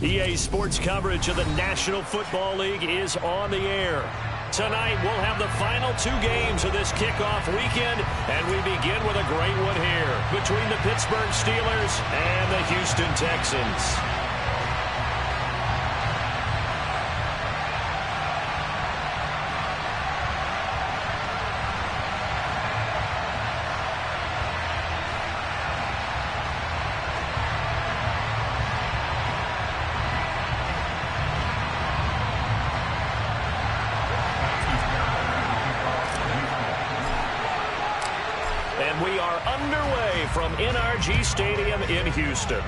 EA Sports coverage of the National Football League is on the air. Tonight, we'll have the final 2 games of this kickoff weekend, and we begin with a great one here between the Pittsburgh Steelers and the Houston Texans. And we are underway from NRG Stadium in Houston.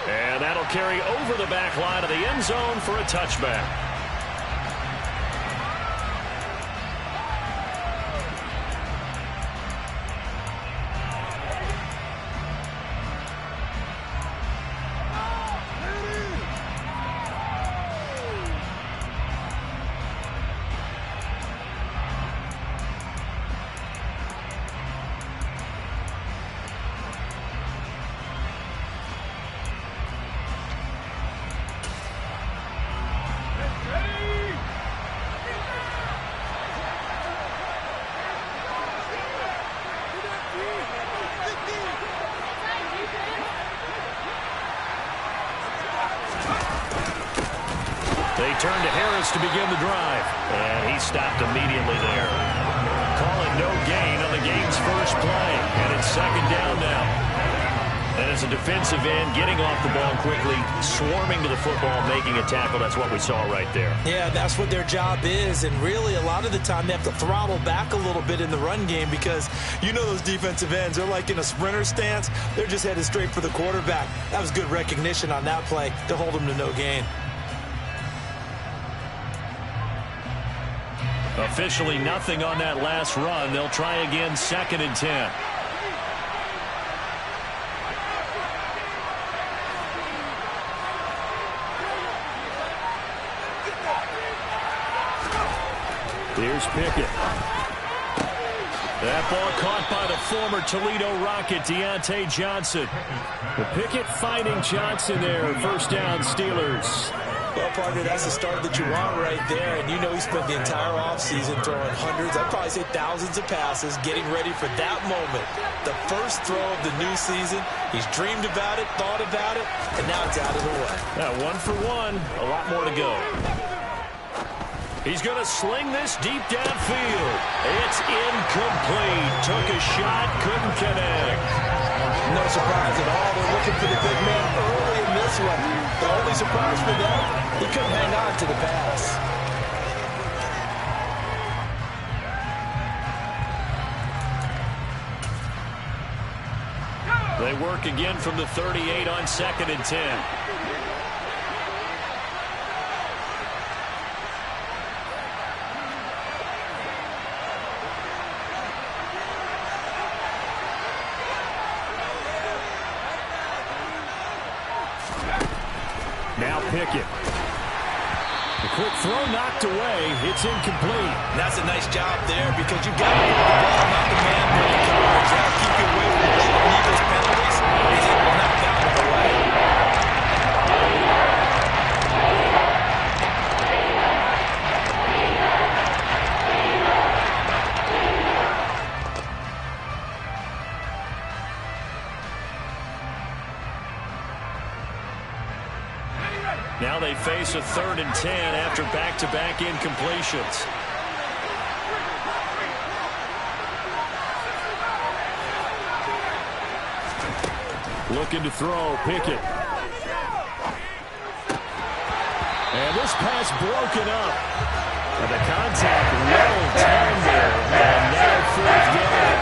And that'll carry over the back line of the end zone for a touchback. They turn to Harris to begin the drive, and he stopped immediately there. Call it no gain on the game's first play, and it's second down now. And as a defensive end, getting off the ball quickly, swarming to the football, making a tackle, that's what we saw right there. Yeah, that's what their job is, and really a lot of the time they have to throttle back a little bit in the run game because you know those defensive ends, they're like in a sprinter stance. They're just headed straight for the quarterback. That was good recognition on that play to hold them to no gain. Officially nothing on that last run. They'll try again, 2nd and 10. Here's Pickett. That ball caught by the former Toledo Rocket, Deontay Johnson. Pickett finding Johnson there. First down, Steelers. Well, partner, that's the start that you want right there. And you know he spent the entire offseason throwing hundreds, I'd probably say thousands of passes, getting ready for that moment. The first throw of the new season. He's dreamed about it, thought about it, and now it's out of the way. Now, 1 for 1, a lot more to go. He's going to sling this deep downfield. It's incomplete. Took a shot, couldn't connect. No surprise at all. They're looking for the big man early in this one. The only surprise for them, he couldn't hang on to the pass. They work again from the 38 on 2nd and 10. Now Pickett. The quick throw knocked away. It's incomplete. That's a nice job there because you've got to get the ball, not the man running coverage. That'll keep you away from the needless penalties. He's able to knock that one away. Now they face a 3rd and 10 after back-to-back incompletions. Looking to throw, Pickett. And this pass broken up. And the contact well timed there. And now 4th down.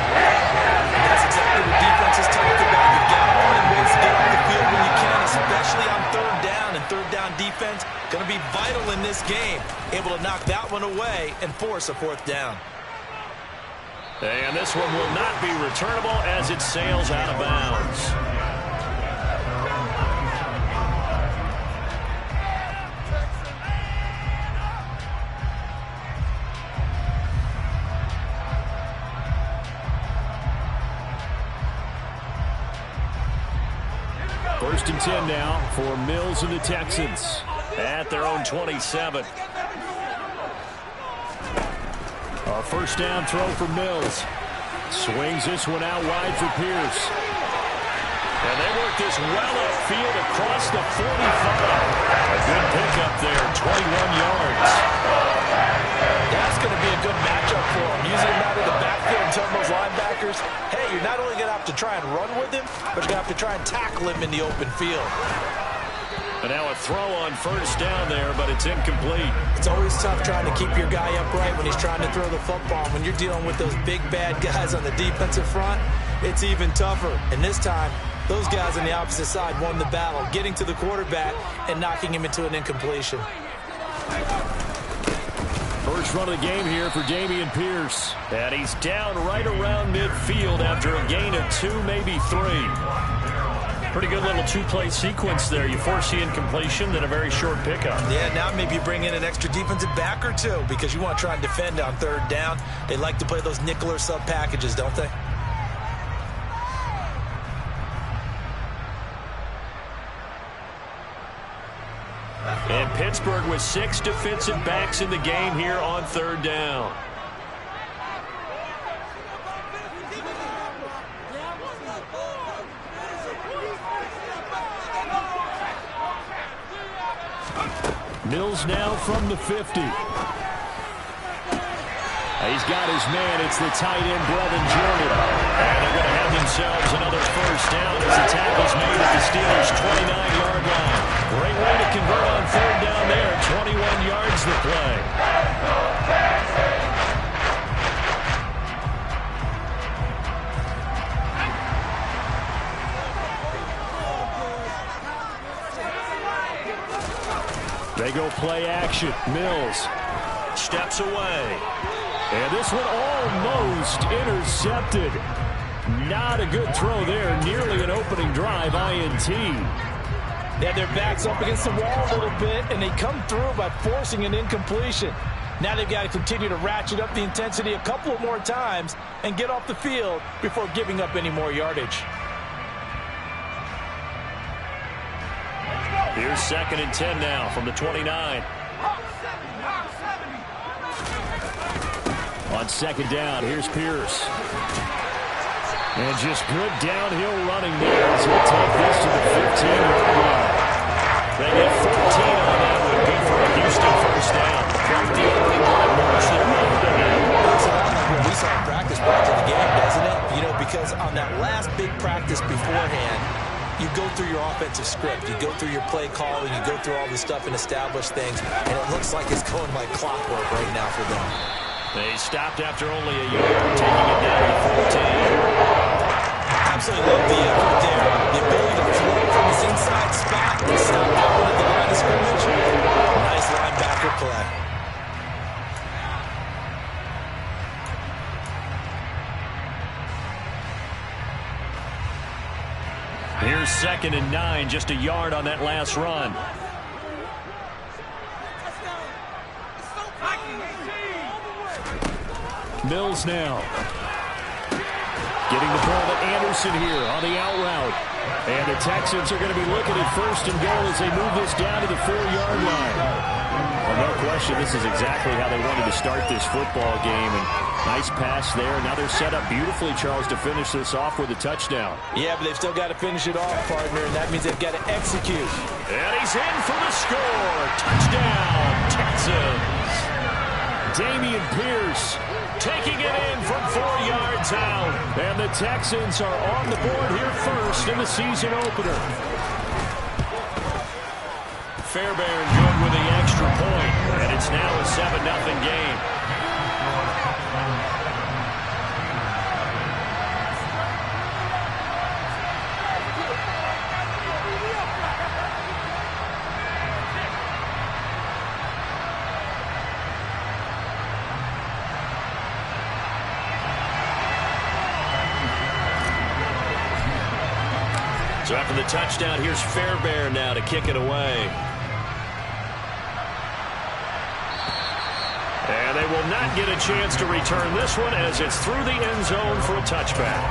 That's exactly what defense is talking about. You got to find ways to get off the field when you can, especially on 3rd down. And 3rd down defense going to be vital in this game. Able to knock that one away and force a 4th down. And this one will not be returnable as it sails out of bounds. First and 10 now for Mills and the Texans at their own 27. A first down throw for Mills. Swings this one out wide for Pierce. And they work this well upfield across the 45. A good pickup there, 21 yards. That's going to be a good matchup for him. Using him out of the backfield and telling those linebackers, hey, you're not only going to have to try and run with him, but you're going to have to try and tackle him in the open field. And now a throw on first down there, but it's incomplete. It's always tough trying to keep your guy upright when he's trying to throw the football. When you're dealing with those big, bad guys on the defensive front, it's even tougher. And this time, those guys on the opposite side won the battle, getting to the quarterback and knocking him into an incompletion. First run of the game here for Dameon Pierce. And he's down right around midfield after a gain of 2, maybe 3. Pretty good little two-play sequence there. You force the incompletion, then a very short pickup. Yeah, now maybe you bring in an extra defensive back or two because you want to try and defend on third down. They like to play those nickel or sub packages, don't they? And Pittsburgh with 6 defensive backs in the game here on third down. Mills now from the 50. He's got his man. It's the tight end, Brevin Jordan. And they're going to have themselves another first down as the tackle's made at the Steelers' 29-yard line. Great way to convert on third down there. 21 yards the play. They go play action. Mills steps away. And this one almost intercepted. Not a good throw there. Nearly an opening drive INT. Yeah, their back's up against the wall a little bit, and they come through by forcing an incompletion. Now they've got to continue to ratchet up the intensity a couple of more times and get off the field before giving up any more yardage. Here's second and 10 now from the 29. On second down, here's Pierce. And just good downhill running there as he'll take this to the 15-yard line. They get 14 on that one. Good for a Houston first down. Quite the opening drive march there. Looks a lot like what we saw in practice prior to the game, doesn't it? You know, because on that last big practice beforehand, you go through your offensive script. You go through your play calling. You go through all the stuff and establish things. And it looks like it's going like clockwork right now for them. They stopped after only a yard, taking it down to 14. Absolutely love the effort there. The ability to throw from his inside spot and stop down at the line of scrimmage. Nice linebacker play. Here's second and 9, just a yard on that last run. Mills now. Getting the ball to Anderson here on the out route. And the Texans are going to be looking at first and goal as they move this down to the 4-yard line. Well, no question, this is exactly how they wanted to start this football game. And nice pass there. Now they're set up beautifully, Charles, to finish this off with a touchdown. Yeah, but they've still got to finish it off, partner, and that means they've got to execute. And he's in for the score. Touchdown, Texans. Dameon Pierce taking it in from 4 yards out. And the Texans are on the board here first in the season opener. Fairbairn good with the extra point, and it's now a 7-0 game. So after the touchdown, here's Fairbairn now to kick it away. And they will not get a chance to return this one as it's through the end zone for a touchback.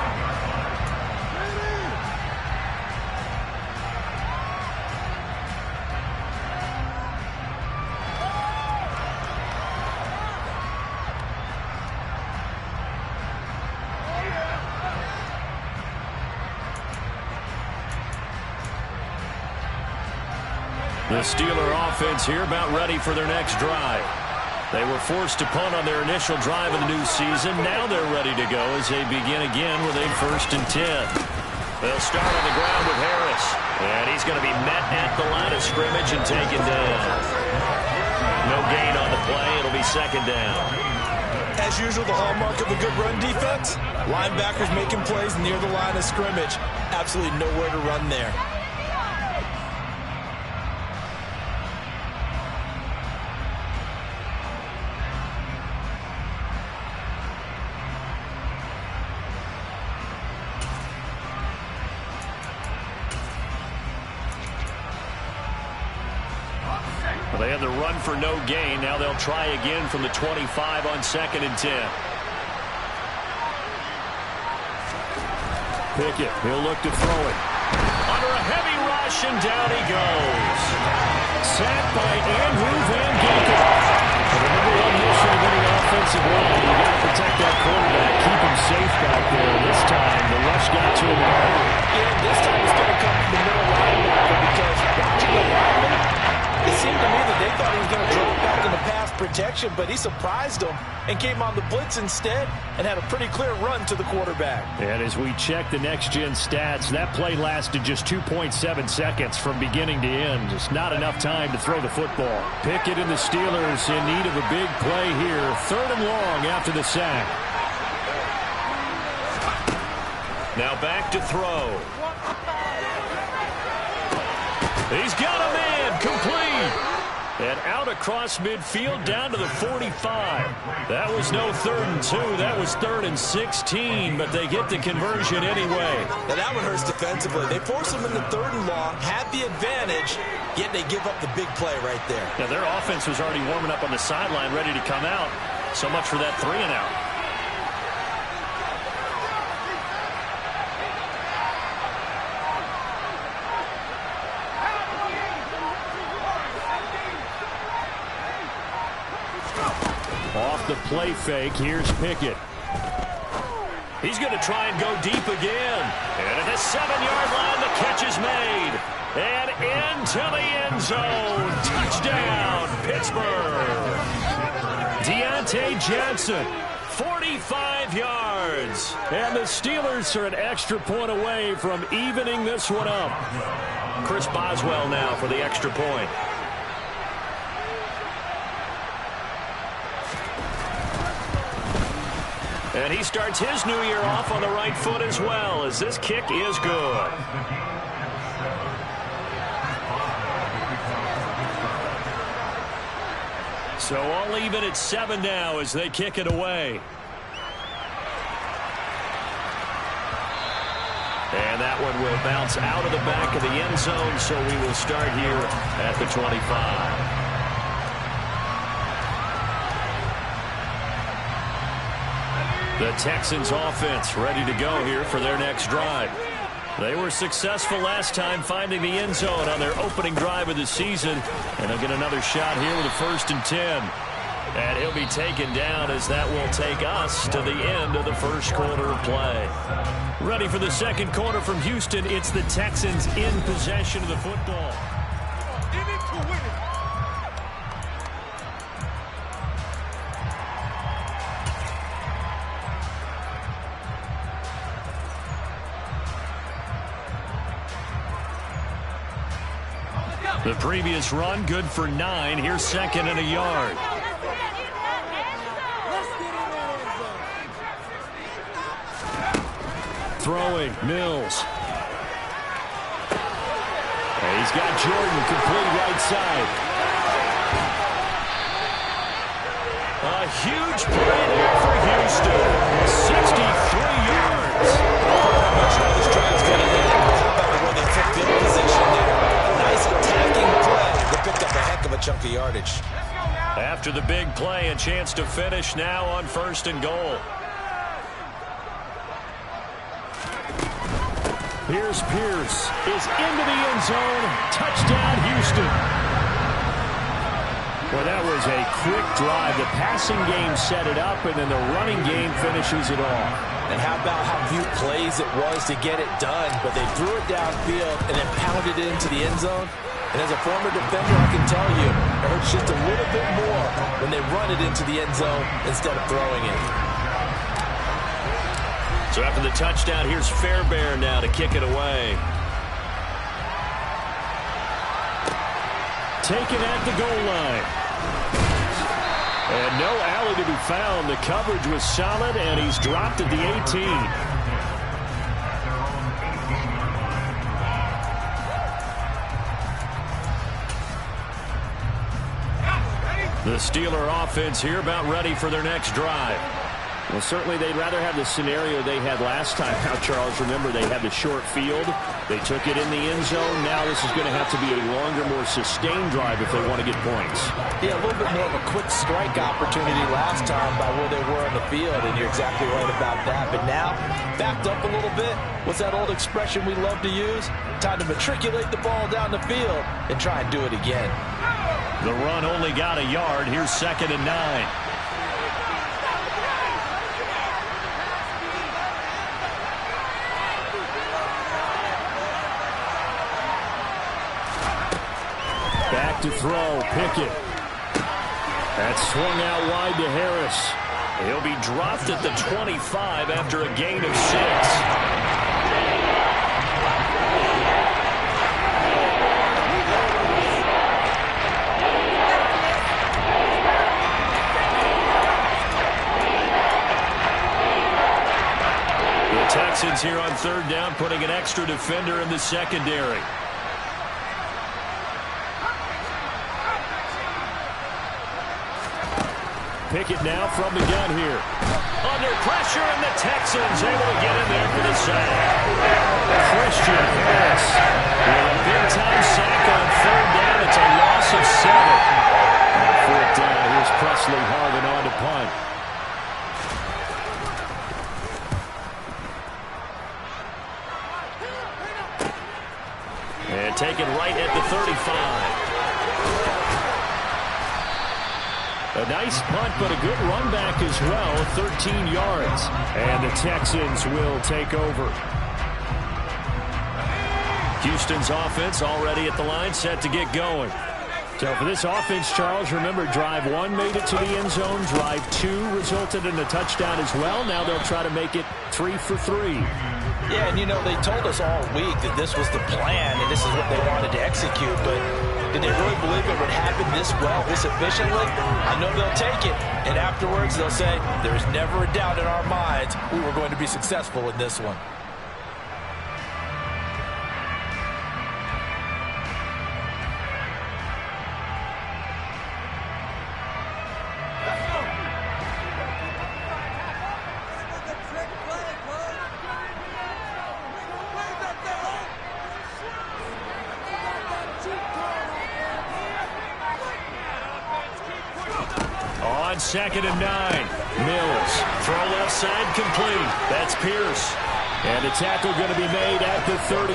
The Steeler offense here about ready for their next drive. They were forced to punt on their initial drive of the new season. Now they're ready to go as they begin again with a 1st and 10. They'll start on the ground with Harris. And he's going to be met at the line of scrimmage and taken down. No gain on the play. It'll be 2nd down. As usual, the hallmark of a good run defense, linebackers making plays near the line of scrimmage. Absolutely nowhere to run there. They had the run for no gain. Now they'll try again from the 25 on 2nd and 10. Pickett, he'll look to throw it. Under a heavy rush, and down he goes. Sacked by Andrew Van Ginkel. The number one mission of any offensive line, you got to protect that quarterback, keep him safe back there. This time, the rush got to him early. Yeah, this time it's going to come from the middle linebacker because watching the lineman, it seemed to me that they thought he was going to drop back into pass protection, but he surprised them and came on the blitz instead and had a pretty clear run to the quarterback. And as we check the next-gen stats, that play lasted just 2.7 seconds from beginning to end. Just not enough time to throw the football. Pickett and the Steelers in need of a big play here. 3rd and long after the sack. Now back to throw. He's got a man complete. And out across midfield down to the 45. That was no 3rd and 2. That was 3rd and 16. But they get the conversion anyway. Now that one hurts defensively. They force him into 3rd and long, had the advantage, yet they give up the big play right there. Yeah, their offense was already warming up on the sideline, ready to come out. So much for that 3 and out. Off the play fake, here's Pickett. He's going to try and go deep again. And at the 7-yard line, the catch is made. And into the end zone. Touchdown, Pittsburgh. Deontay Johnson, 45 yards. And the Steelers are an extra point away from evening this one up. Chris Boswell now for the extra point. And he starts his new year off on the right foot as well, as this kick is good. So all even at 7 now as they kick it away. And that one will bounce out of the back of the end zone, so we will start here at the 25. The Texans offense ready to go here for their next drive. They were successful last time finding the end zone on their opening drive of the season. And they'll get another shot here with a 1st and 10. And he'll be taken down as that will take us to the end of the first quarter of play. Ready for the second quarter from Houston. It's the Texans in possession of the football. The previous run, good for 9. Here's 2nd and a yard. Throwing, Mills. And he's got Jordan complete right side. A huge play there for Houston. 63 yards. I'm not sure how this drive's going to end. How about the way they took field position there? Nice attacking play. They picked up a heck of a chunk of yardage. After the big play, a chance to finish now on 1st and goal. Here's Pierce. Is into the end zone. Touchdown, Houston. Well, that was a quick drive. The passing game set it up, and then the running game finishes it off. And how about how few plays it was to get it done, but they threw it downfield and then pounded it into the end zone. And as a former defender, I can tell you, it hurts just a little bit more when they run it into the end zone instead of throwing it. So after the touchdown, here's Fairbairn now to kick it away. Taken at the goal line. And no alley to be found. The coverage was solid, and he's dropped at the 18. The Steeler offense here about ready for their next drive. Well, certainly they'd rather have the scenario they had last time. Now, Charles, remember, they had the short field. They took it in the end zone. Now this is going to have to be a longer, more sustained drive if they want to get points. Yeah, a little bit more of a quick strike opportunity last time by where they were on the field, and you're exactly right about that. But now, backed up a little bit. What's that old expression we love to use? Time to matriculate the ball down the field and try and do it again. The run only got a yard. Here's 2nd and 9. Back to throw. Pickett. That swung out wide to Harris. He'll be dropped at the 25 after a gain of 6. Texans here on 3rd down, putting an extra defender in the secondary. Pickett now from the gun here. Under pressure, and the Texans able to get in there for the sack. Christian Harris with a big-time sack on 3rd down. It's a loss of 7. On 4th down, here's Presley Harvin on to punt. And taken right at the 35. A nice punt, but a good run back as well, 13 yards. And the Texans will take over. Houston's offense already at the line, set to get going. So for this offense, Charles, remember, drive 1 made it to the end zone. Drive 2 resulted in a touchdown as well. Now they'll try to make it 3 for 3. Yeah, and you know, they told us all week that this was the plan and this is what they wanted to execute, but did they really believe it would happen this well, this efficiently? I know they'll take it, and afterwards they'll say, there's never a doubt in our minds we were going to be successful in this one. On 2nd and 9. Mills. Throw left side complete. That's Pierce. And a tackle going to be made at the 38.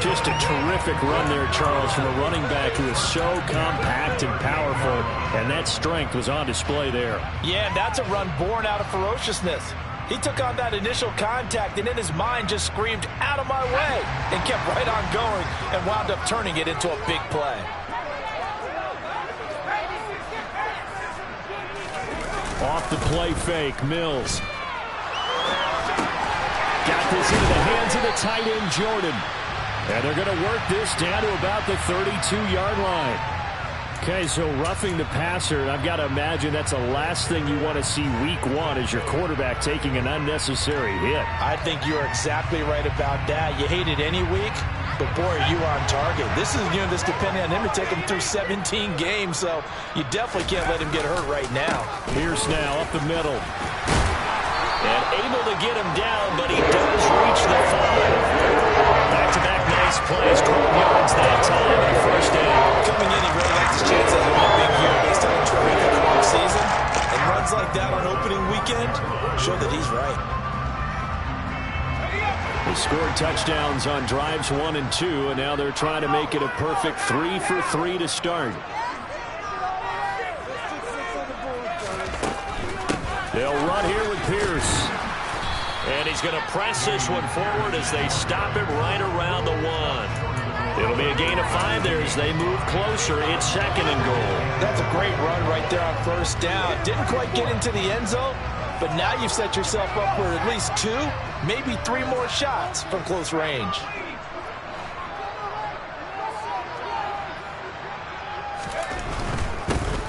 Just a terrific run there, Charles, from a running back who is so compact and powerful. And that strength was on display there. Yeah, that's a run born out of ferociousness. He took on that initial contact and in his mind just screamed, out of my way, and kept right on going and wound up turning it into a big play. Off the play fake, Mills. Got this into the hands of the tight end, Jordan. And they're going to work this down to about the 32-yard line. Okay, so roughing the passer, I've got to imagine that's the last thing you want to see week 1 as your quarterback taking an unnecessary hit. I think you're exactly right about that. You hate it any week, but boy, are you on target. This is a unit that's depending on him to take him through 17 games, so you definitely can't let him get hurt right now. Pierce now up the middle. And able to get him down, but he does reach the 5. Back-to-back nice plays, 12 yards that time, and a first down. Coming in, he really likes his chances of a big year based on a terrific offseason. And runs like that on opening weekend show that he's right. They scored touchdowns on drives 1 and 2, and now they're trying to make it a perfect 3 for 3 to start. They'll run here with Pierce. And he's going to press this one forward as they stop him right around the 1. It'll be a gain of 5 there as they move closer. It's 2nd and goal. That's a great run right there on 1st down. Didn't quite get into the end zone, but now you've set yourself up for at least 2, maybe 3 more shots from close range.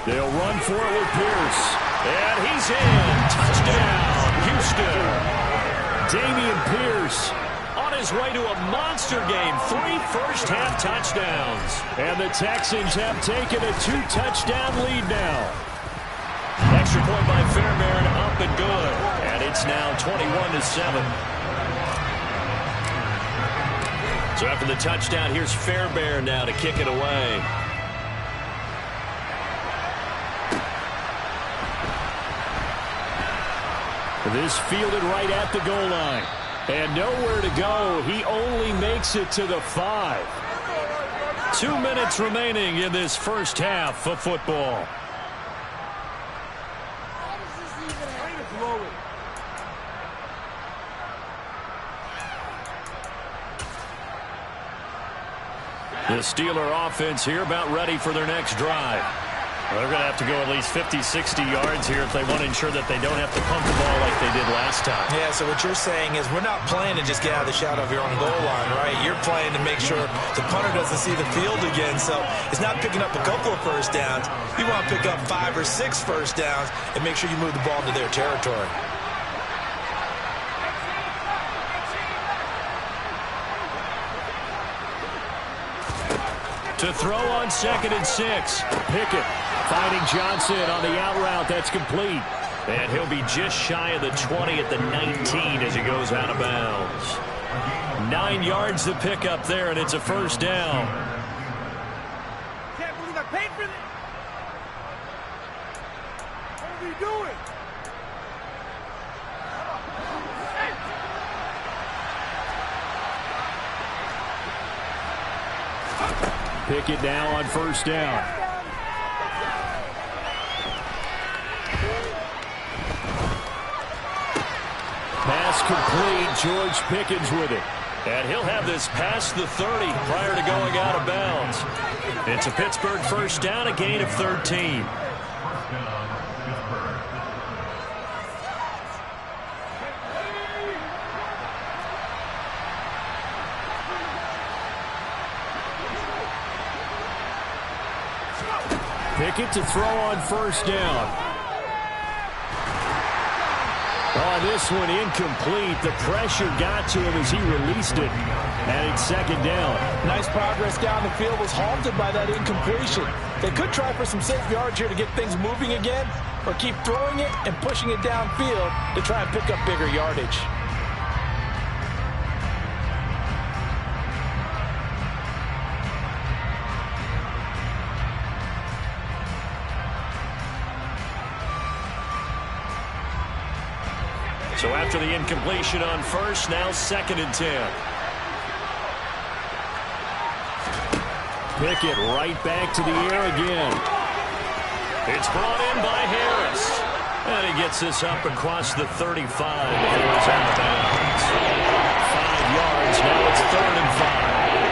They'll run for it with Pierce. And he's in. Touchdown, Houston. Dameon Pierce on his way to a monster game. 3 first-half touchdowns. And the Texans have taken a 2-touchdown lead now. Extra point by Fairbairn, up and good. And it's now 21-7. So after the touchdown, here's Fairbairn now to kick it away. This fielded right at the goal line. And nowhere to go. He only makes it to the 5. 2 minutes remaining in this first half of football. The Steeler offense here about ready for their next drive. Well, they're going to have to go at least 50, 60 yards here if they want to ensure that they don't have to pump the ball like they did last time. Yeah, so what you're saying is we're not playing to just get out of the shadow of your own goal line, right? You're playing to make sure the punter doesn't see the field again. So it's not picking up a couple of first downs. You want to pick up 5 or 6 first downs and make sure you move the ball into their territory. To throw on 2nd and 6. Pickett finding Johnson on the out route. That's complete. And he'll be just shy of the 20 at the 19 as he goes out of bounds. 9 yards to pick up there, and it's a first down. Can't believe I paid for this. What are we doing? Pickett now on 1st down. Pass complete. George Pickens with it. And he'll have this past the 30 prior to going out of bounds. It's a Pittsburgh first down, a gain of 13. Pickett to throw on 1st down. Oh, this one incomplete. The pressure got to him as he released it. And it's 2nd down. Nice progress down the field was halted by that incompletion. They could try for some safe yards here to get things moving again, or keep throwing it and pushing it downfield to try and pick up bigger yardage. So after the incompletion on 1st, now 2nd and 10. Pickett right back to the air again. It's brought in by Harris. And he gets this up across the 35 before he's out of bounds. 5 yards, now it's 3rd and 5.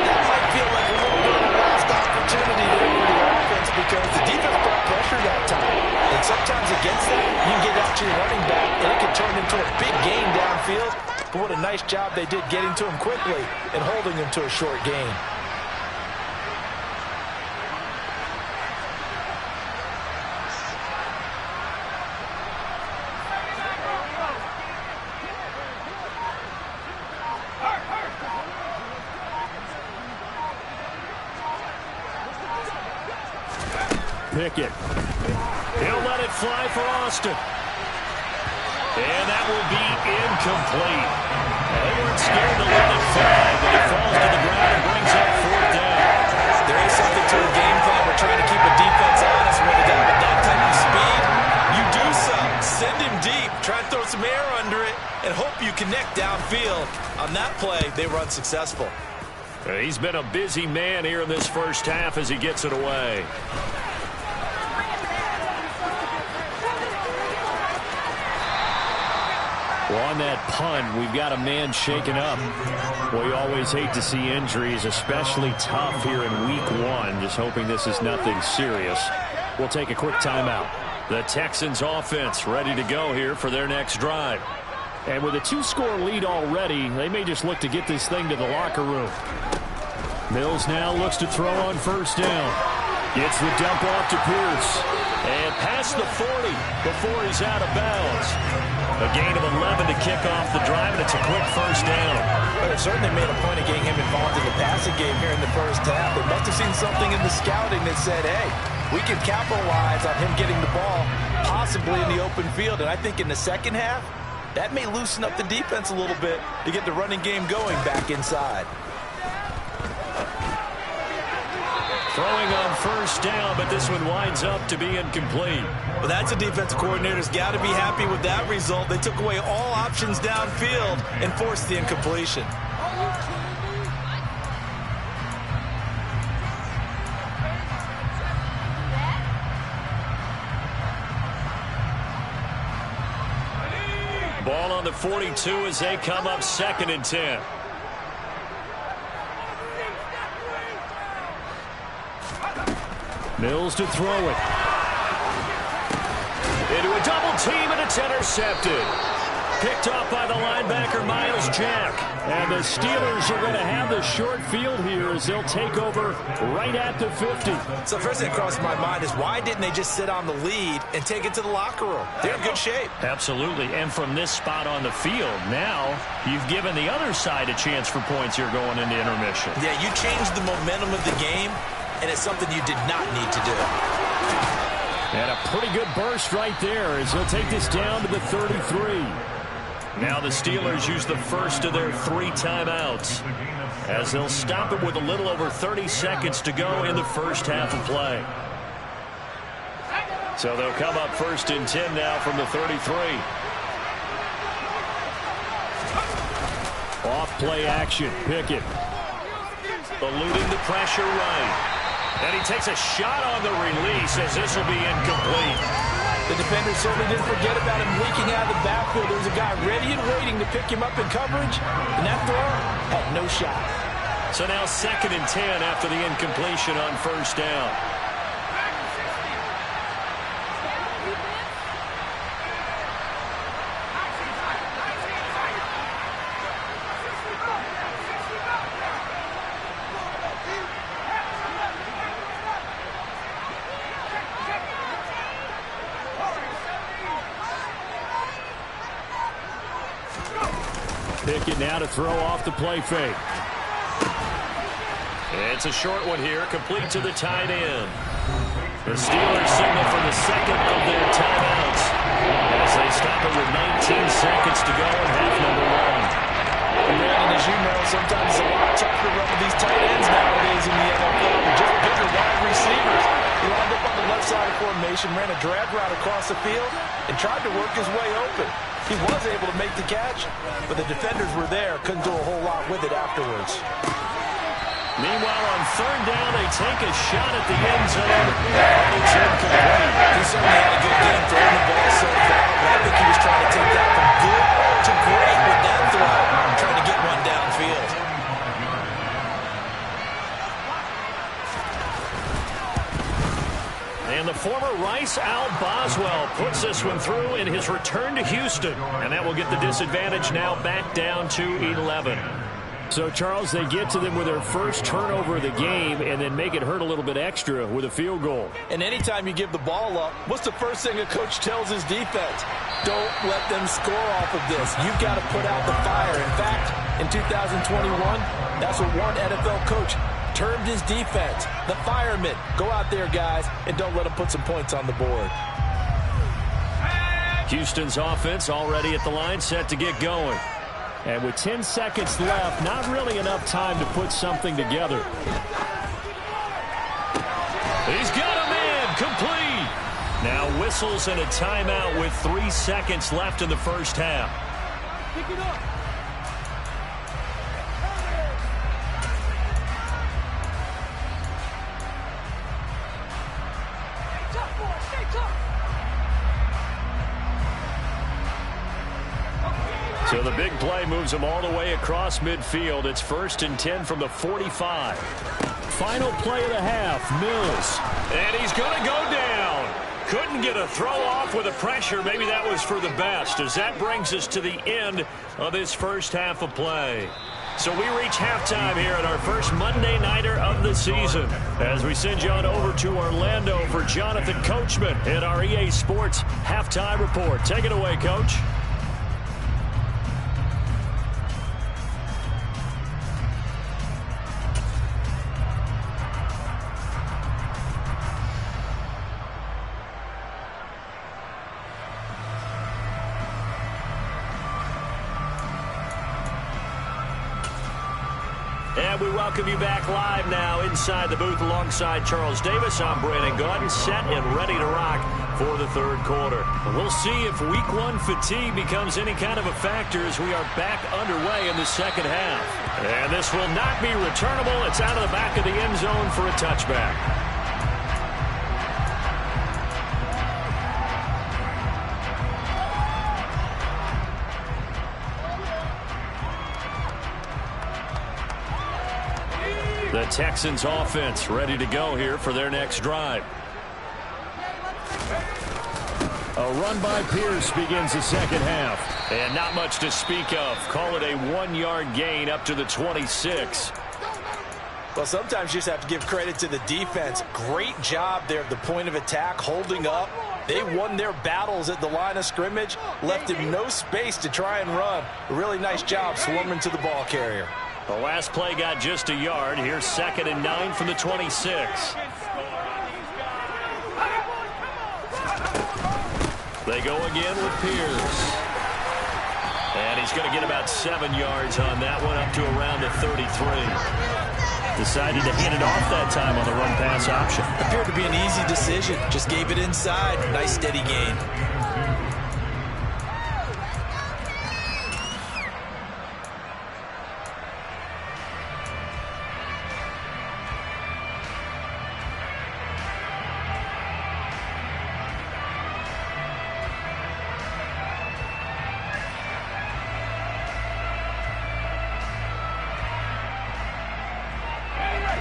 That might feel like a little bit of a lost opportunity there for the offense because the defense brought pressure that time. And sometimes against that, you can get out to your running back, and it can turn into a big gain downfield. But what a nice job they did getting to him quickly and holding him to a short gain. Pickett. He'll let it fly for Austin. And that will be incomplete. They weren't scared to let it fly, but it falls to the ground and brings up 4th down. There is something to a game plan. We're trying to keep a defense honest when they got that type of speed. You do something. Send him deep. Try and throw some air under it and hope you connect downfield. On that play, they were unsuccessful. He's been a busy man here in this first half as he gets it away. Well, on that punt, we've got a man shaken up. Well, you always hate to see injuries, especially tough here in week 1. Just hoping this is nothing serious. We'll take a quick timeout. The Texans offense ready to go here for their next drive. And with a 2-score lead already, they may just look to get this thing to the locker room. Mills now looks to throw on first down. Gets the dump off to Pierce. And past the 40 before he's out of bounds. A gain of 11 to kick off the drive, and it's a quick first down. But it certainly made a point of getting him involved in the passing game here in the first half. They must have seen something in the scouting that said, hey, we can capitalize on him getting the ball, possibly in the open field. And I think in the second half, that may loosen up the defense a little bit to get the running game going back inside. Throwing on first down, but this one winds up to be incomplete. Well, that's a defensive coordinator's got to be happy with that result. They took away all options downfield and forced the incompletion. Ball on the 42 as they come up 2nd and 10. Mills to throw it. Into a double team, and it's intercepted. Picked off by the linebacker, Miles Jack. And the Steelers are going to have the short field here as they'll take over right at the 50. So first thing that crossed my mind is why didn't they just sit on the lead and take it to the locker room? They're in good shape. Absolutely. And from this spot on the field, now you've given the other side a chance for points here going into intermission. Yeah, you changed the momentum of the game, and it's something you did not need to do. And a pretty good burst right there as he'll take this down to the 33. Now the Steelers use the first of their 3 timeouts as they'll stop it with a little over 30 seconds to go in the first half of play. So they'll come up 1st and 10 now from the 33. Off play action. Pickett eluding the pressure right. And he takes a shot on the release as this will be incomplete. The defender certainly didn't forget about him leaking out of the backfield. There was a guy ready and waiting to pick him up in coverage, and that throw had no shot. So now 2nd and 10 after the incompletion on first down. Pickett now to throw off the play fake. It's a short one here, complete to the tight end. The Steelers signal for the second of their timeouts as they stop it with 19 seconds to go in half number 1. And Brandon, as you know, sometimes it's a lot tougher to run with these tight ends nowadays in the NFL. They're just bigger wide receivers. He lined up on the left side of formation, ran a drag route across the field, and tried to work his way open. He was able to make the catch, but the defenders were there, couldn't do a whole lot with it afterwards. Meanwhile, on 3rd down, they take a shot at the end zone. It's incomplete. He certainly had a good game throwing the ball so far, but I think he was trying to take that from good to great with that throw, trying to get one downfield. And the former Rice Al Boswell puts this one through in his return to Houston. And that will get the disadvantage now back down to 11. So, Charles, they get to them with their first turnover of the game and then make it hurt a little bit extra with a field goal. And anytime you give the ball up, what's the first thing a coach tells his defense? Don't let them score off of this. You've got to put out the fire. In fact, in 2021, that's what one NFL coach termed his defense, the firemen. Go out there, guys, and don't let them put some points on the board. Houston's offense already at the line, set to get going. And with 10 seconds left, not really enough time to put something together. He's got a man, complete. Now whistles and a timeout with 3 seconds left in the first half. Pick it up. Stay tough. So the big play moves him all the way across midfield. It's 1st and 10 from the 45. Final play of the half, Mills. And he's going to go down. Couldn't get a throw off with the pressure. Maybe that was for the best, as that brings us to the end of this first half of play. So we reach halftime here at our first Monday Nighter of the season, as we send you on over to Orlando for Jonathan Coachman in our EA Sports Halftime Report. Take it away, Coach. And we welcome you back live now inside the booth alongside Charles Davis. I'm Brandon Gaudin, set and ready to rock for the third quarter. We'll see if week one fatigue becomes any kind of a factor as we are back underway in the second half. And this will not be returnable. It's out of the back of the end zone for a touchback. The Texans offense ready to go here for their next drive. A run by Pierce begins the second half. And not much to speak of. Call it a 1-yard gain up to the 26. Well, sometimes you just have to give credit to the defense. Great job there at the point of attack, holding up. They won their battles at the line of scrimmage, left him no space to try and run. A really nice job swarming to the ball carrier. The last play got just a yard. Here's 2nd and 9 from the 26. They go again with Pierce. And he's going to get about 7 yards on that one, up to around the 33. Decided to hand it off that time on the run-pass option. Appeared to be an easy decision. Just gave it inside. Nice steady gain.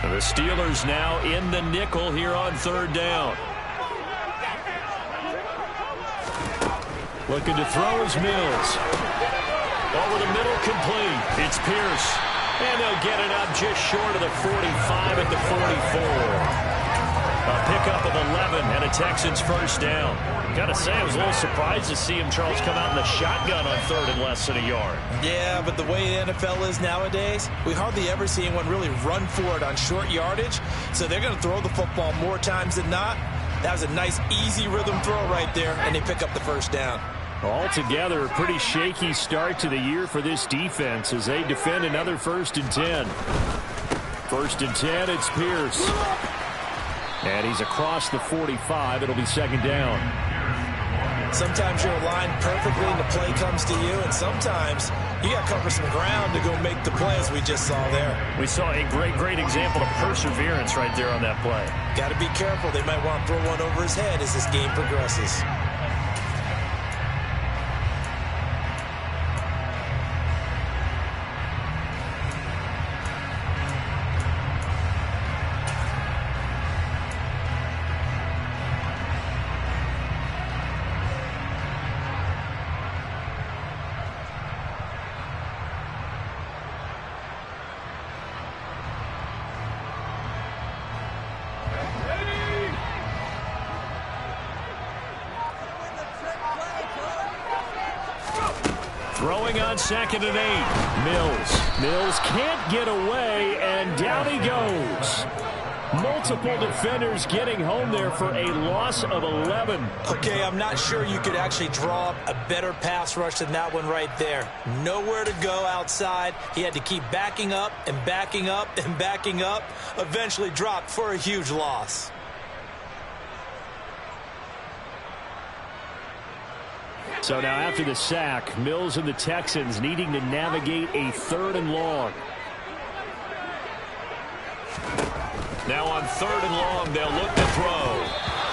The Steelers now in the nickel here on 3rd down. Looking to throw is Mills. Over the middle, complete. It's Pierce. And they'll get it up just short of the 45 at the 44. A pickup of 11 and a Texans first down. Gotta say, I was a little surprised to see him, Charles, come out in the shotgun on 3rd and less than a yard. Yeah, but the way the NFL is nowadays, we hardly ever see anyone really run for it on short yardage. So they're going to throw the football more times than not. That was a nice, easy rhythm throw right there, and they pick up the first down. Altogether, a pretty shaky start to the year for this defense as they defend another 1st and 10. 1st and 10, it's Pierce. And he's across the 45. It'll be 2nd down. Sometimes you're aligned perfectly and the play comes to you, and sometimes you got to cover some ground to go make the play, as we just saw there. We saw a great example of perseverance right there on that play. Got to be careful. They might want to throw one over his head as this game progresses. Throwing on 2nd and 8. Mills can't get away, and down he goes. Multiple defenders getting home there for a loss of 11. Okay, I'm not sure you could actually draw up a better pass rush than that one right there. Nowhere to go outside. He had to keep backing up and backing up and backing up. Eventually dropped for a huge loss. So now after the sack, Mills and the Texans needing to navigate a 3rd and long. Now on 3rd and long, they'll look to throw.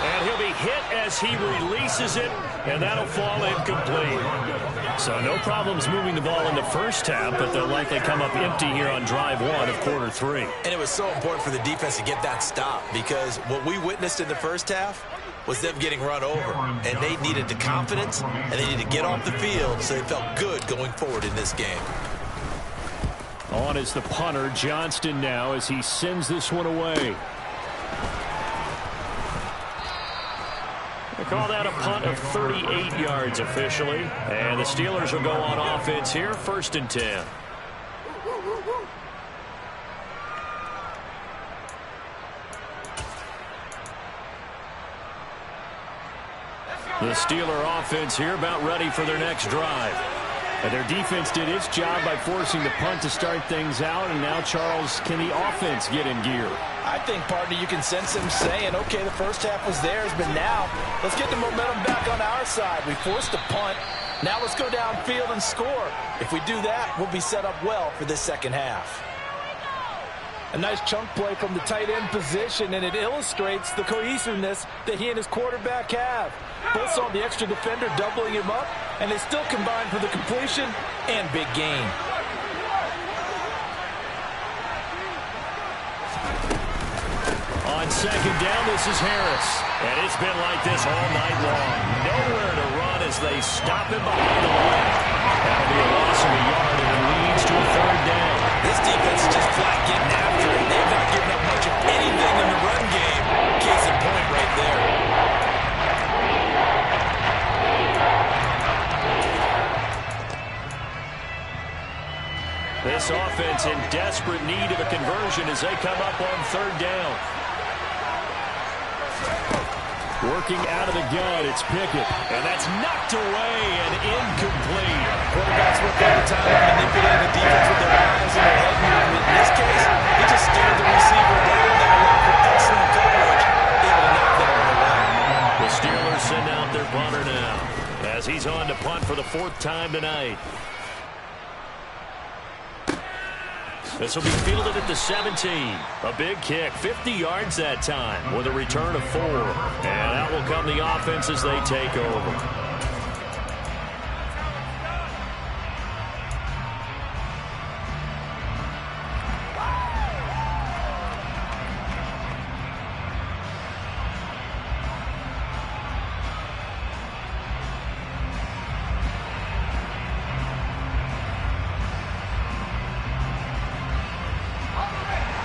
And he'll be hit as he releases it. and that'll fall incomplete. So no problems moving the ball in the first half, but they'll likely come up empty here on drive one of quarter three. And it was so important for the defense to get that stop, because what we witnessed in the first half was them getting run over, and they needed the confidence, and they needed to get off the field so they felt good going forward in this game. On is the punter, Johnston, now as he sends this one away. They call that a punt of 38 yards officially. And the Steelers will go on offense here, 1st and 10. The Steeler offense here about ready for their next drive. And their defense did its job by forcing the punt to start things out. And now, Charles, can the offense get in gear? I think, partner, you can sense them saying, okay, the first half was theirs, but now let's get the momentum back on our side. We forced a punt. Now let's go downfield and score. If we do that, we'll be set up well for this second half. A nice chunk play from the tight end position, and it illustrates the cohesiveness that he and his quarterback have. Both saw the extra defender doubling him up, and they still combined for the completion and big gain. On second down, this is Harris. And it's been like this all night long. Nowhere to run as they stop him behind the line. That'll be a loss of a yard, and it leads to a 3rd down. This defense is just flat getting after it. They've not given up much of anything in the run game. Case in point right there. This offense in desperate need of a conversion as they come up on 3rd down. Working out of the gun, it's Pickett. And that's knocked away and incomplete. Quarterbacks work all the time on manipulating the defense with their eyes and their head movement. In this case, he just stared the receiver down. That allowed for excellent coverage, able to knock that one away. The Steelers send out their punter now as he's on to punt for the 4th time tonight. This will be fielded at the 17. A big kick, 50 yards that time with a return of 4. And out will come the offense as they take over.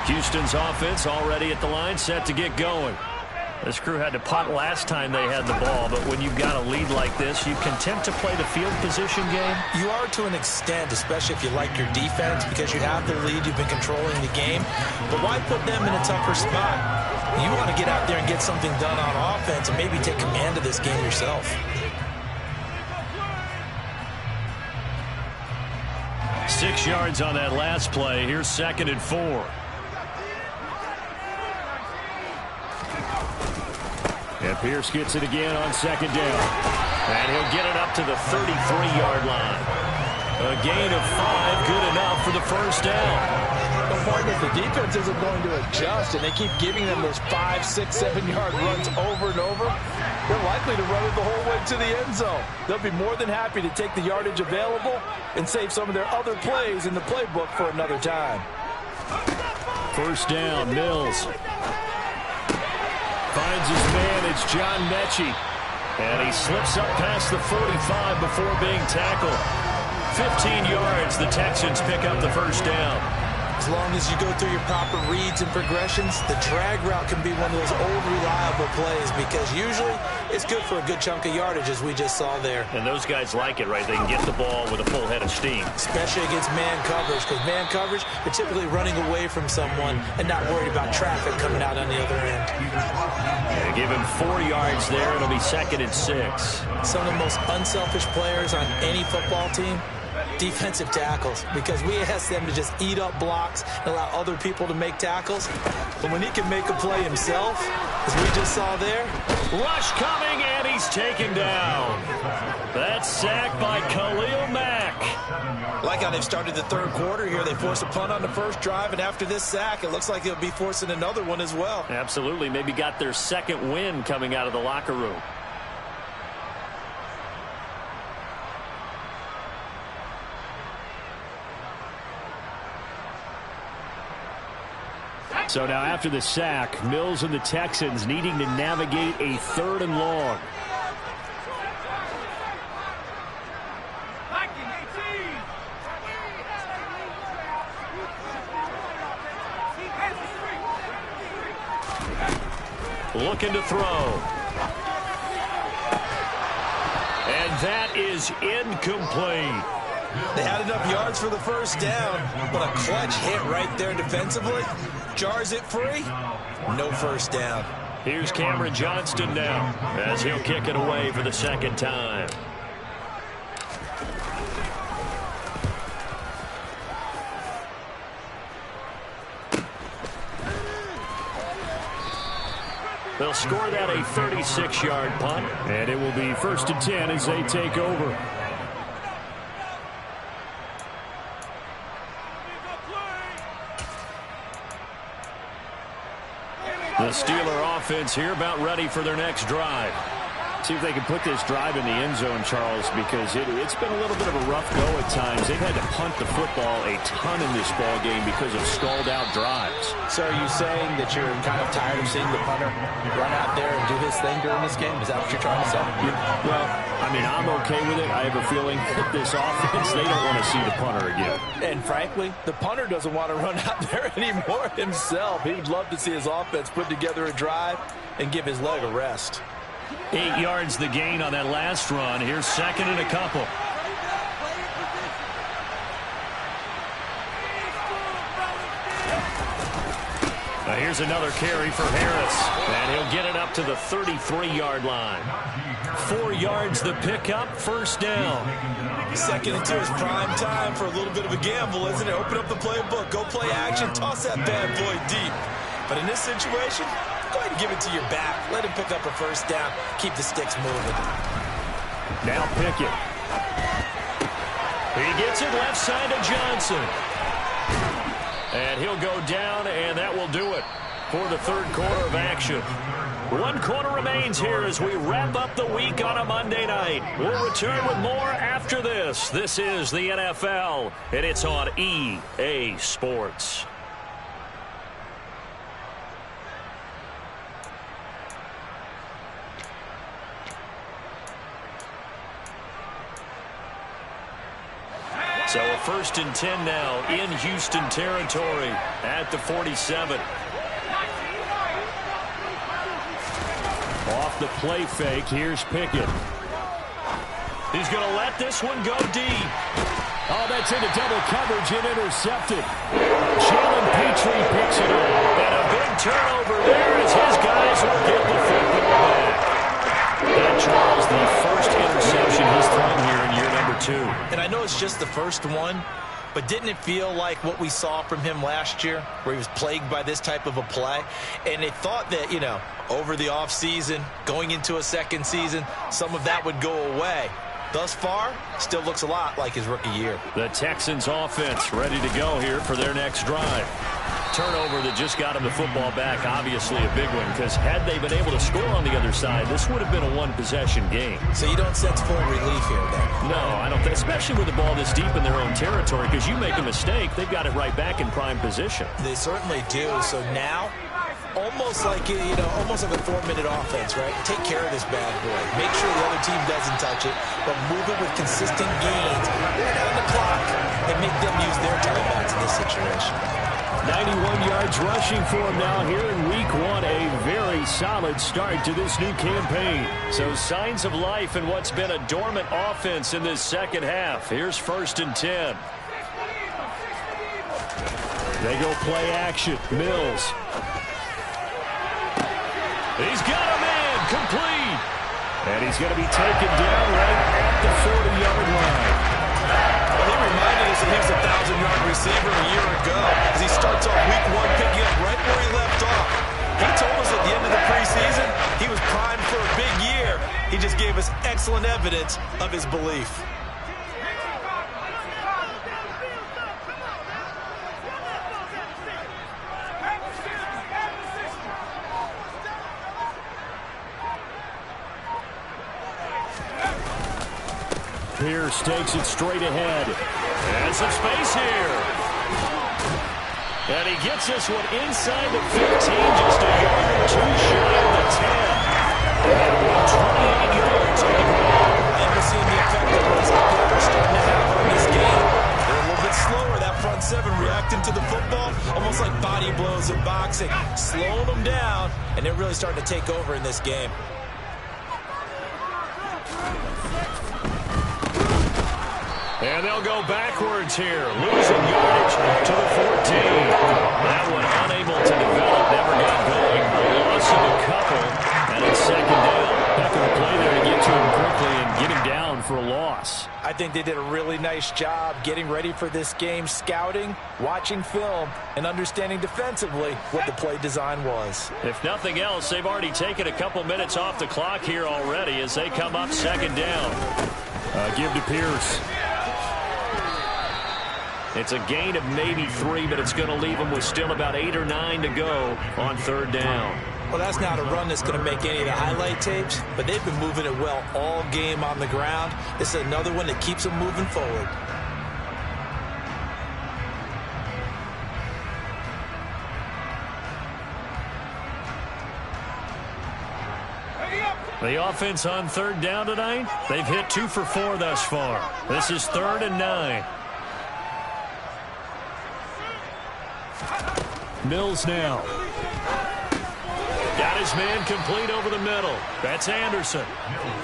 Houston's offense already at the line, set to get going. This crew had to punt last time they had the ball, but when you've got a lead like this, you content to play the field position game? You are to an extent, especially if you like your defense, because you have the lead, you've been controlling the game. But why put them in a tougher spot? You want to get out there and get something done on offense and maybe take command of this game yourself. Six yards on that last play. Here's 2nd and 4. And Pierce gets it again on 2nd down. And he'll get it up to the 33-yard line. A gain of 5, good enough for the 1st down. The point is the defense isn't going to adjust, and they keep giving them those 5, 6, 7-yard runs over and over. They're likely to run it the whole way to the end zone. They'll be more than happy to take the yardage available and save some of their other plays in the playbook for another time. 1st down, Mills. Finds his man, it's John Mechie. And he slips up past the 45 before being tackled. 15 yards, the Texans pick up the 1st down. As long as you go through your proper reads and progressions, the drag route can be one of those old reliable plays because usually it's good for a good chunk of yardage, as we just saw there. And those guys like it, right? They can get the ball with a full head of steam. Especially against man coverage, because man coverage, they're typically running away from someone and not worried about traffic coming out on the other end. They give him 4 yards there. It'll be 2nd and 6. Some of the most unselfish players on any football team, defensive tackles, because we ask them to just eat up blocks and allow other people to make tackles. But when he can make a play himself, as we just saw there, rush coming, and he's taken down. That's sacked by Khalil Mack. Like how they've started the 3rd quarter here. They force a punt on the 1st drive, and after this sack, it looks like they'll be forcing another one as well. Absolutely. Maybe got their 2nd win coming out of the locker room. So now after the sack, Mills and the Texans needing to navigate a 3rd and long. Looking to throw. And that is incomplete. They had enough yards for the first down, but a clutch hit right there defensively. Jars it free. No first down. Here's Cameron Johnston now as he'll kick it away for the 2nd time. They'll score that a 36-yard punt, and it will be 1st and 10 as they take over. The Steeler offense here about ready for their next drive. See if they can put this drive in the end zone, Charles, because it's been a little bit of a rough go at times. They've had to punt the football a ton in this ball game because of stalled-out drives. So are you saying that you're kind of tired of seeing the punter run out there and do his thing during this game? Is that what you're trying to say? Well, I mean, I'm okay with it. I have a feeling that this offense, they don't want to see the punter again. And frankly, the punter doesn't want to run out there anymore himself. He would love to see his offense put together a drive and give his leg a rest. 8 yards the gain on that last run. Here's 2nd and a couple. Here's another carry for Harris. And he'll get it up to the 33-yard line. 4 yards the pickup, 1st down. 2nd and 2 is prime time for a little bit of a gamble, isn't it? Open up the playbook, go play action, toss that bad boy deep. But in this situation, go ahead and give it to your back. Let him pick up a 1st down. Keep the sticks moving. Now Pickett. He gets it left side to Johnson. And he'll go down, and that will do it for the 3rd quarter of action. 1 quarter remains here as we wrap up the week on a Monday night. We'll return with more after this. This is the NFL, and it's on EA Sports. So a 1st and 10 now in Houston territory at the 47. Off the play fake, here's Pickett. He's going to let this one go deep. Oh, that's into double coverage and intercepted. Jalen Petrie picks it up. And a big turnover there as his guys will get the football back. That, Charles, the first interception he's thrown here in year number 2. And I know it's just the first one, but didn't it feel like what we saw from him last year, where he was plagued by this type of a play? And they thought that, you know, over the offseason, going into a 2nd season, some of that would go away. Thus far, still looks a lot like his rookie year. The Texans offense ready to go here for their next drive. Turnover that just got him the football back, obviously a big one, because had they been able to score on the other side, this would have been a 1-possession game. So you don't sense full relief here, then? No, I don't think, especially with the ball this deep in their own territory, because you make a mistake, they've got it right back in prime position. They certainly do. So now, almost like, you know, almost like a 4-minute offense, right? Take care of this bad boy. Make sure the other team doesn't touch it, but move it with consistent gains. Wear down the clock and make them use their timeouts in this situation. 91 yards rushing for him now here in week 1. A very solid start to this new campaign. So signs of life in what's been a dormant offense in this 2nd half. Here's 1st and 10. They go play action. Mills. He's got a man complete. And he's going to be taken down right at the 40-yard line. Well, he reminded us that he was a 1,000-yard receiver a year ago as he starts off week 1 picking up right where he left off. He told us at the end of the preseason he was primed for a big year. He just gave us excellent evidence of his belief. Pierce takes it straight ahead. And some space here. And he gets this one inside the 15, just a yard or two shy of the 10. And 28 yards on the ground. And we're seeing the effect that both players starting to have on this game. They're a little bit slower, that front seven, reacting to the football, almost like body blows in boxing, slowing them down, and they're really starting to take over in this game. And they'll go backwards here, losing yardage to the 14. That one unable to develop, never got going. A loss of a couple, and it's second down. Heck of a play there to get to him quickly and get him down for a loss. I think they did a really nice job getting ready for this game, scouting, watching film, and understanding defensively what the play design was. If nothing else, they've already taken a couple minutes off the clock here already as they come up second down. Give to Pierce. It's a gain of maybe 3, but it's going to leave them with still about 8 or 9 to go on third down. Well, that's not a run that's going to make any of the highlight tapes, but they've been moving it well all game on the ground. This is another one that keeps them moving forward. The offense on third down tonight, they've hit 2 for 4 thus far. This is 3rd and 9. Mills now. Got his man complete over the middle. That's Anderson.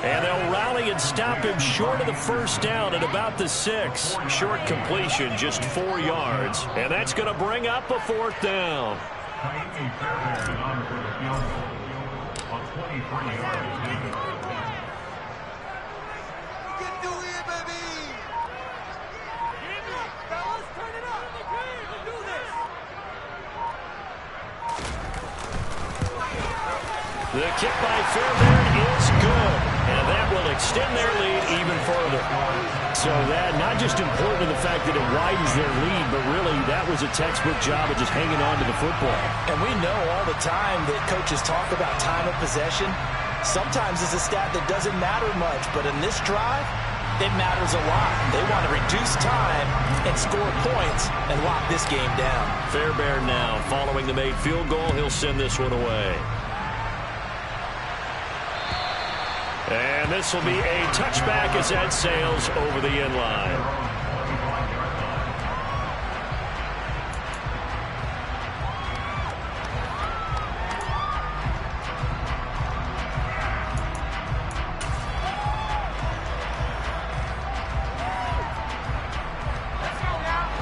And they'll rally and stop him short of the first down at about the 6. Short completion, just 4 yards. And that's going to bring up a 4th down. The kick by Fairbairn is good, and that will extend their lead even further. So that not just important in the fact that it widens their lead, but really that was a textbook job of just hanging on to the football. And we know all the time that coaches talk about time of possession. Sometimes it's a stat that doesn't matter much, but in this drive, it matters a lot. They want to reduce time and score points and lock this game down. Fairbairn now, following the made field goal, he'll send this one away. And this will be a touchback as that sails over the end line.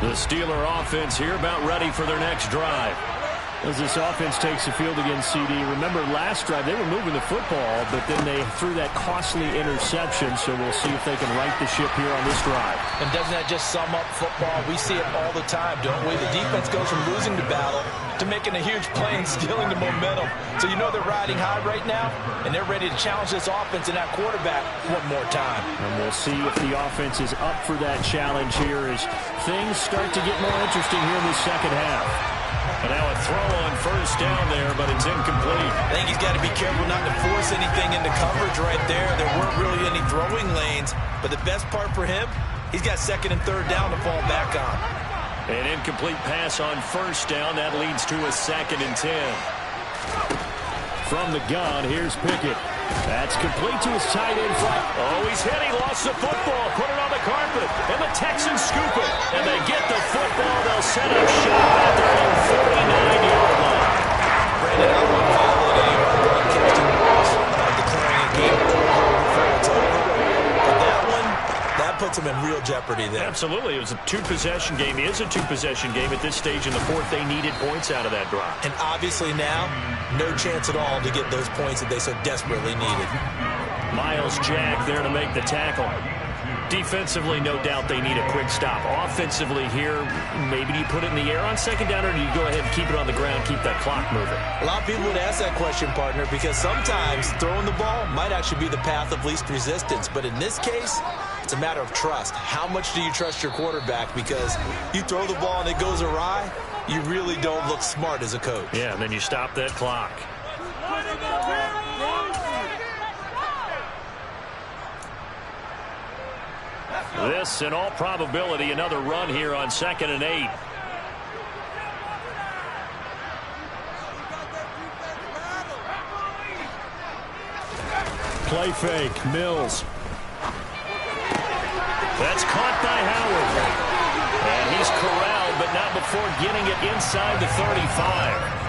The Steeler offense here about ready for their next drive. As this offense takes the field against CD, remember last drive they were moving the football, but then they threw that costly interception, so we'll see if they can right the ship here on this drive. And doesn't that just sum up football? We see it all the time, don't we? The defense goes from losing the battle to making a huge play and stealing the momentum. So you know they're riding high right now, and they're ready to challenge this offense and that quarterback one more time. And we'll see if the offense is up for that challenge here as things start to get more interesting here in the second half. And now a throw on first down there, but it's incomplete. I think he's got to be careful not to force anything into coverage right there. There weren't really any throwing lanes, but the best part for him, he's got second and third down to fall back on. An incomplete pass on first down. That leads to a 2nd and 10. From the gun, here's Pickett. That's complete to his tight end flat. Oh, he's hit. He lost the football. Put it on the carpet. And the Texans scoop it. And they get the football. They'll set up shop at their own 49-yard line. Brandon, I don't violate any of our broadcasting rules by declaring a game over before it's over. But that one, that puts them in real jeopardy there. Absolutely. It was a 2-possession game. It is a 2-possession game at this stage in the 4th. They needed points out of that drive. And obviously now, no chance at all to get those points that they so desperately needed. Miles Jack there to make the tackle. Defensively, no doubt they need a quick stop. Offensively here, maybe do you put it in the air on second down, or do you go ahead and keep it on the ground, keep that clock moving? A lot of people would ask that question, partner, because sometimes throwing the ball might actually be the path of least resistance. But in this case, it's a matter of trust. How much do you trust your quarterback? Because you throw the ball and it goes awry, you really don't look smart as a coach. Yeah, and then you stop that clock. This, in all probability, another run here on 2nd and 8. Play fake. Mills. That's caught by Howard. And he's corralled, but not before getting it inside the 35.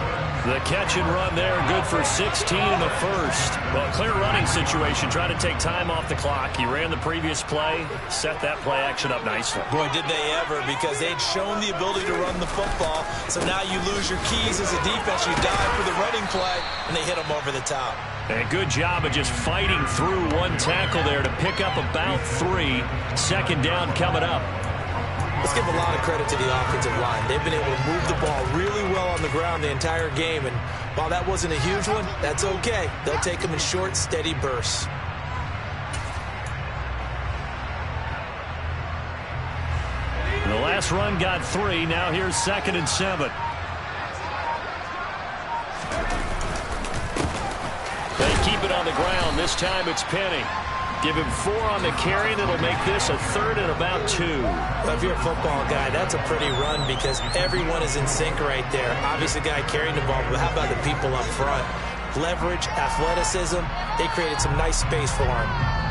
The catch and run there, good for 16 in the first. Well, clear running situation, trying to take time off the clock. He ran the previous play, set that play action up nicely. Boy, did they ever, because they'd shown the ability to run the football. So now you lose your keys as a defense. You dive for the running play, and they hit them over the top. And good job of just fighting through one tackle there to pick up about 3. Second down coming up. Let's give a lot of credit to the offensive line. They've been able to move the ball really well on the ground the entire game. And while that wasn't a huge one, that's okay. They'll take them in short, steady bursts. The last run got 3. Now here's 2nd and 7. They keep it on the ground. This time it's Penny. Give him 4 on the carry, and it'll make this a 3rd and about 2. Well, if you're a football guy, that's a pretty run because everyone is in sync right there. Obviously, the guy carrying the ball, but how about the people up front? Leverage, athleticism, they created some nice space for him.